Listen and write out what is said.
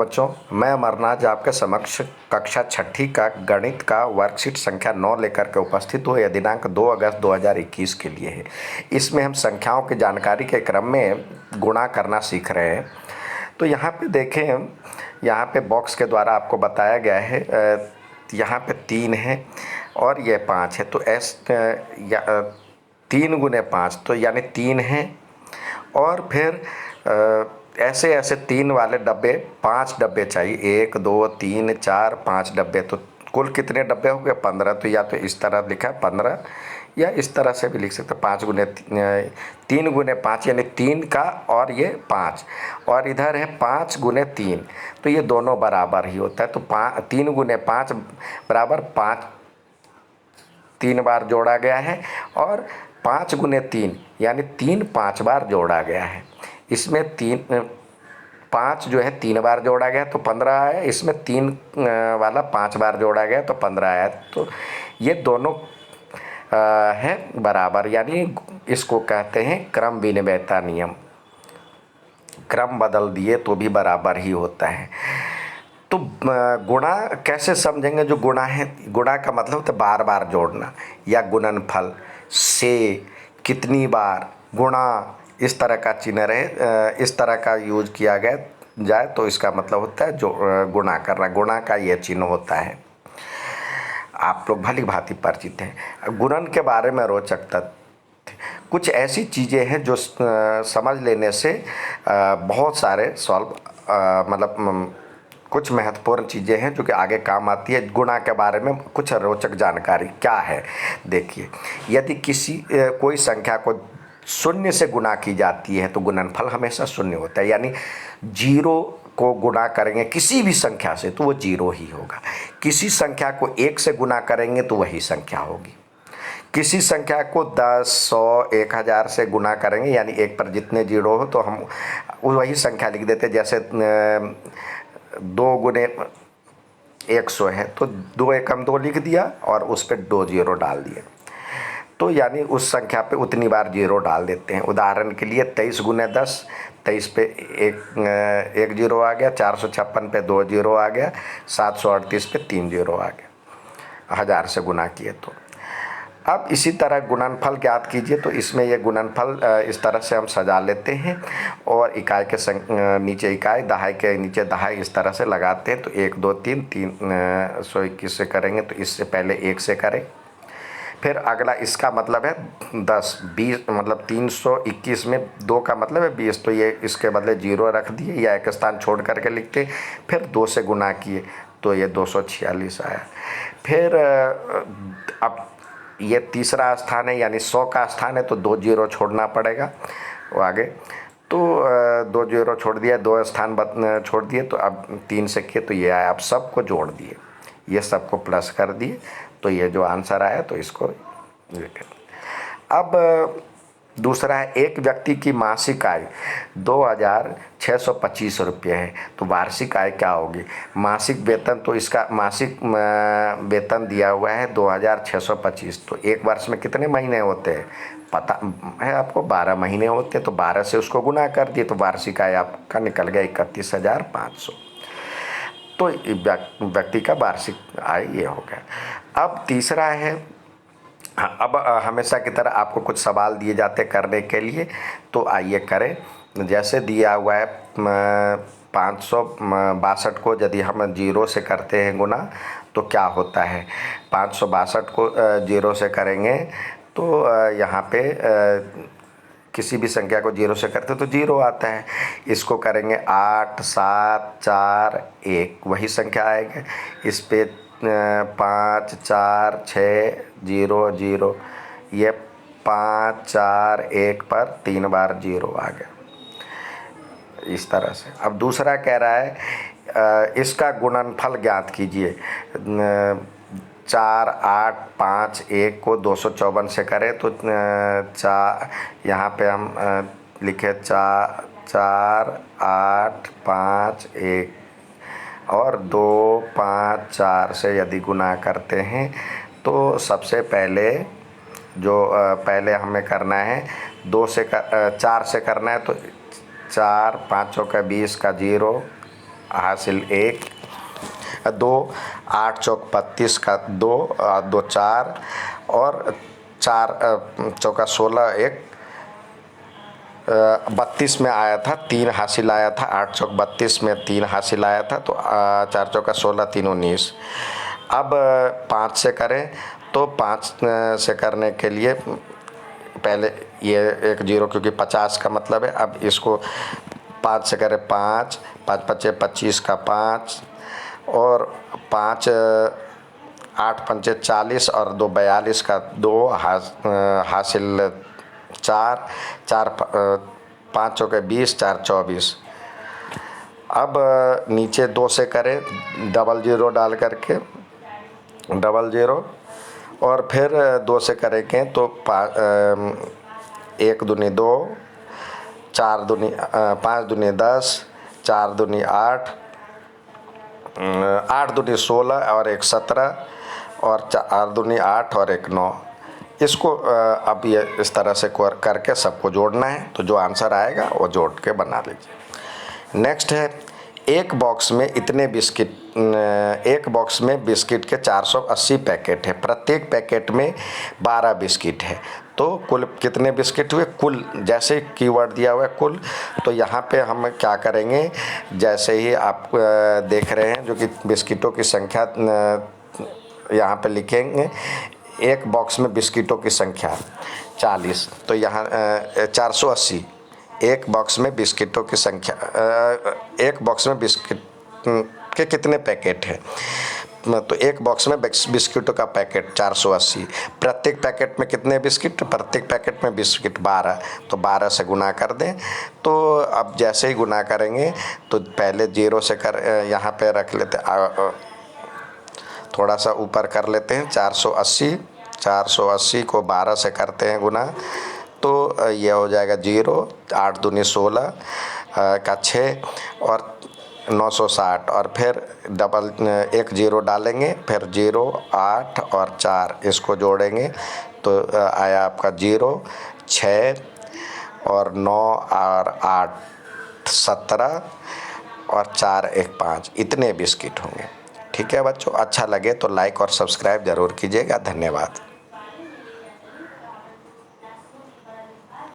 बच्चों, मैं अमरनाथ आपके समक्ष कक्षा छठी का गणित का वर्कशीट संख्या 9 लेकर के उपस्थित हूँ। यह दिनांक 2 अगस्त 2021 के लिए है। इसमें हम संख्याओं की जानकारी के क्रम में गुणा करना सीख रहे हैं। तो यहाँ पे देखें, यहाँ पे बॉक्स के द्वारा आपको बताया गया है, यहाँ पे 3 है और ये 5 है। तो 3 गुने 5 तो यानी 3 है। और फिर ऐसे ऐसे 3 वाले डब्बे 5 डब्बे चाहिए। 1 2 3 4 5 डब्बे। तो कुल कितने डब्बे हो गए? 15। तो या तो इस तरह लिखा है 15, या इस तरह से भी लिख सकते हैं 3 गुने 5 यानी 3 का, और ये 5, और इधर है 5 गुने 3। तो ये दोनों बराबर ही होता है। तो 3 गुने 5 बराबर 5 3 बार जोड़ा गया है, और 5 गुने 3 यानी 3 5 बार जोड़ा गया है। इसमें 5 जो है 3 बार जोड़ा गया तो 15 आया। इसमें 3 वाला 5 बार जोड़ा गया तो 15 आया। तो ये दोनों है बराबर, यानी इसको कहते हैं क्रम विनिमयता नियम। क्रम बदल दिए तो भी बराबर ही होता है। तो गुणा कैसे समझेंगे? जो गुणा है, गुणा का मतलब होता है बार बार जोड़ना, या गुणनफल से कितनी बार गुणा, इस तरह का चिन्ह रहे, इस तरह का यूज किया गया जाए तो इसका मतलब होता है जो गुणा करना। गुणा का यह चिन्ह होता है। आप लोग भली भांति परिचित हैं। गुणन के बारे में रोचक तथ्य, कुछ ऐसी चीज़ें हैं जो समझ लेने से बहुत सारे सॉल्व मतलब कुछ महत्वपूर्ण चीज़ें हैं जो कि आगे काम आती है। गुणा के बारे में कुछ रोचक जानकारी क्या है, देखिए। यदि कोई संख्या को 0 से गुणा की जाती है तो गुणनफल हमेशा 0 होता है। यानी 0 को गुणा करेंगे किसी भी संख्या से तो वो 0 ही होगा। किसी संख्या को 1 से गुणा करेंगे तो वही संख्या होगी। किसी संख्या को 10, 100, 1000 से गुणा करेंगे, यानी 1 पर जितने 0 हो तो हम वही संख्या लिख देते। जैसे 2 गुने 100 है तो 2 एकम 2 लिख दिया और उस पर 2 0 डाल दिए। तो यानी उस संख्या पे उतनी बार 0 डाल देते हैं। उदाहरण के लिए 23 गुने 10, 23 पे एक 0 आ गया, 456 पे 2 0 आ गया, 738 पे 3 0 आ गया 1000 से गुना किए तो। अब इसी तरह गुणनफल ज्ञात कीजिए। तो इसमें ये गुणनफल इस तरह से हम सजा लेते हैं, और इकाई के नीचे इकाई, दहाई के नीचे दहाई, इस तरह से लगाते हैं। तो 1 2 3 121 से करेंगे तो इससे पहले 1 से करें। फिर अगला इसका मतलब है 10, 20 मतलब 321 में 2 का मतलब है 20, तो ये इसके बदले 0 रख दिए या एक स्थान छोड़ करके लिखते। फिर 2 से गुना किए तो ये 246 आया। फिर अब ये तीसरा स्थान है, यानी 100 का स्थान है तो 2 0 छोड़ना पड़ेगा वो आगे। तो 2 0 छोड़ दिया, 2 स्थान छोड़ दिए, तो अब 3 से किए तो ये आया। अब सबको जोड़ दिए, ये सबको प्लस कर दिए, तो ये जो आंसर आया तो इसको लिखें। अब दूसरा है, एक व्यक्ति की मासिक आय 2625 रुपये है तो वार्षिक आय क्या होगी? मासिक वेतन, तो इसका मासिक वेतन दिया हुआ है 2625। तो एक वर्ष में कितने महीने होते हैं पता है आपको? 12 महीने होते हैं। तो 12 से उसको गुना कर दिए तो वार्षिक आय आपका निकल गया 31,500। तो व्यक्ति का वार्षिक आय ये हो गया। अब तीसरा है, अब हमेशा की तरह आपको कुछ सवाल दिए जाते करने के लिए, तो आइए करें। जैसे दिया हुआ है 562 को यदि हम 0 से करते हैं गुना तो क्या होता है? 562 को 0 से करेंगे तो यहाँ पे किसी भी संख्या को 0 से करते तो 0 आता है। इसको करेंगे 8 7 4 1, वही संख्या आएगी। इस पे 5 4 6 0 0, ये 5 4 1 पर 3 बार 0 आ गया, इस तरह से। अब दूसरा कह रहा है इसका गुणनफल ज्ञात कीजिए। 4 8 5 1 को 254 से करें तो यहाँ पे हम लिखे 4 8 5 1 और 2 5 4 से यदि गुना करते हैं तो सबसे पहले जो पहले हमें करना है 4 से करना है। तो 4 5 का 20 का 0, हासिल 1, 2, 8 चौक 32 का 2, 2 4 और 4 चौका 16, 1 32 में आया था, 3 हासिल आया था, 8 चौक 32 में 3 हासिल आया था, तो 4 चौका 16, 3 19। अब 5 से करें तो 5 से करने के लिए पहले ये एक जीरो, क्योंकि 50 का मतलब है। अब इसको 5 से करें, 5 5 पच्चे 25 का 5 और 5 8 पंचे 40 और 2 42 का 2 हासिल 4 4 5 चौके 20, 4 24। अब नीचे 2 से करें, डबल जीरो डाल करके, डबल जीरो, और फिर 2 से करेंगे तो 1 दूनी 2, 4 दूनी 5 दूनी 10, 4 दूनी 8, 8 दूनी 16 और 1 17 और 4 दूनी 8 और 1 9। इसको अब ये इस तरह से करके सबको जोड़ना है, तो जो आंसर आएगा वो जोड़ के बना लीजिए। नेक्स्ट है, एक बॉक्स में इतने बिस्किट, एक बॉक्स में बिस्किट के 480 पैकेट है, प्रत्येक पैकेट में 12 बिस्किट है, तो कुल कितने बिस्किट हुए? कुल, जैसे कीवर्ड दिया हुआ है कुल, तो यहाँ पे हम क्या करेंगे, जैसे ही आप देख रहे हैं जो कि बिस्किटों की संख्या यहाँ पे लिखेंगे, एक बॉक्स में बिस्किटों की संख्या 40, तो यहाँ 480, एक बॉक्स में बिस्किटों की संख्या, एक बॉक्स में बिस्किट के कितने पैकेट हैं? तो एक बॉक्स में बिस्किटों का पैकेट 480, प्रत्येक पैकेट में कितने बिस्किट? प्रत्येक पैकेट में बिस्किट 12, तो 12 से गुना कर दें। तो अब जैसे ही गुना करेंगे तो पहले 0 से यहाँ पे रख लेते, थोड़ा सा ऊपर कर लेते हैं, 480, 480 को 12 से करते हैं गुना, तो ये हो जाएगा 0, 8 दूनी 16 का 6 और 960, और फिर डबल 1 0 डालेंगे, फिर 0, 8 और 4 इसको जोड़ेंगे, तो आया आपका 0, 6 और 9 और 8 17 और 4 1 5, इतने बिस्किट होंगे। ठीक है बच्चों, अच्छा लगे तो लाइक और सब्सक्राइब ज़रूर कीजिएगा। धन्यवाद।